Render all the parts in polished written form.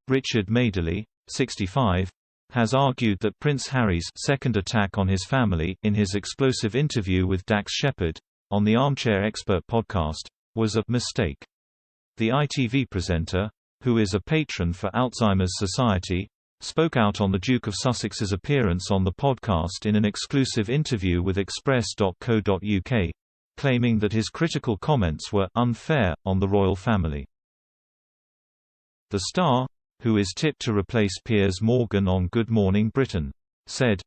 Richard Madeley, 65, has argued that Prince Harry's second attack on his family, in his explosive interview with Dax Shepard, on the Armchair Expert podcast, was a mistake. The ITV presenter, who is a patron for Alzheimer's Society, spoke out on the Duke of Sussex's appearance on the podcast in an exclusive interview with Express.co.uk, claiming that his critical comments were unfair on the royal family. The star, who is tipped to replace Piers Morgan on Good Morning Britain, said,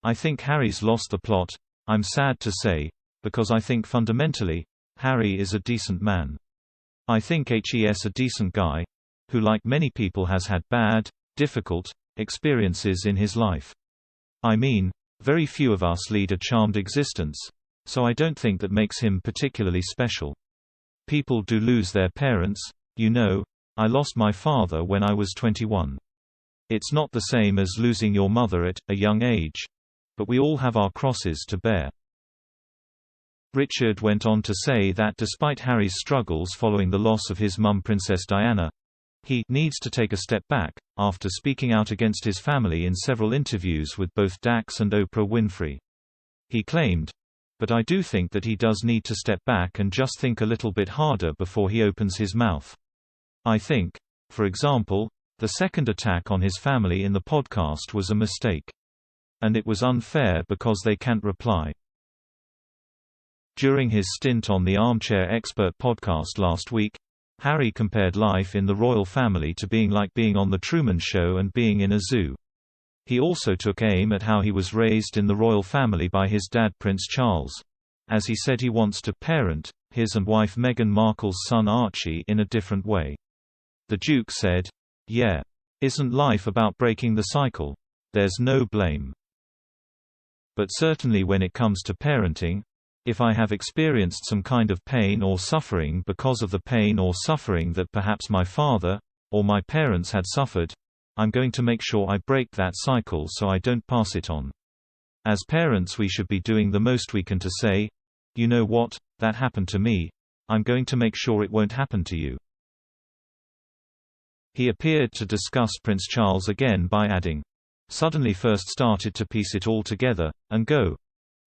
"I think Harry's lost the plot, I'm sad to say, because I think fundamentally, Harry is a decent man. I think he's a decent guy, who like many people has had bad, difficult, experiences in his life. I mean, very few of us lead a charmed existence, so I don't think that makes him particularly special. People do lose their parents, you know. I lost my father when I was 21. It's not the same as losing your mother at a young age. But we all have our crosses to bear." Richard went on to say that despite Harry's struggles following the loss of his mum Princess Diana, he needs to take a step back, after speaking out against his family in several interviews with both Dax and Oprah Winfrey. He claimed, "But I do think that he does need to step back and just think a little bit harder before he opens his mouth. I think, for example, the second attack on his family in the podcast was a mistake. And it was unfair because they can't reply." During his stint on the Armchair Expert podcast last week, Harry compared life in the royal family to being like being on The Truman Show and being in a zoo. He also took aim at how he was raised in the royal family by his dad Prince Charles, as he said he wants to parent his and wife Meghan Markle's son Archie in a different way. The Duke said, "Yeah. Isn't life about breaking the cycle? There's no blame. But certainly when it comes to parenting, if I have experienced some kind of pain or suffering because of the pain or suffering that perhaps my father, or my parents had suffered, I'm going to make sure I break that cycle so I don't pass it on. As parents we should be doing the most we can to say, you know what, that happened to me, I'm going to make sure it won't happen to you." He appeared to discuss Prince Charles again by adding, "Suddenly first started to piece it all together, and go,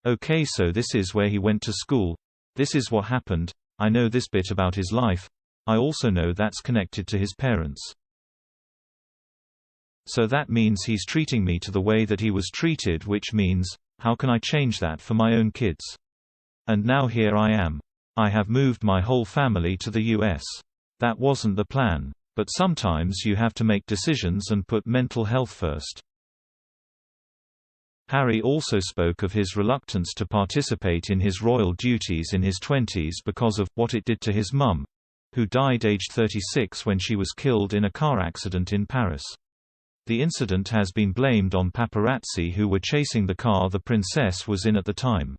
okay, so this is where he went to school, this is what happened, I know this bit about his life, I also know that's connected to his parents. So that means he's treating me to the way that he was treated, which means, how can I change that for my own kids? And now here I am. I have moved my whole family to the US. That wasn't the plan. But sometimes you have to make decisions and put mental health first." Harry also spoke of his reluctance to participate in his royal duties in his 20s because of what it did to his mum, who died aged 36 when she was killed in a car accident in Paris. The incident has been blamed on paparazzi who were chasing the car the princess was in at the time.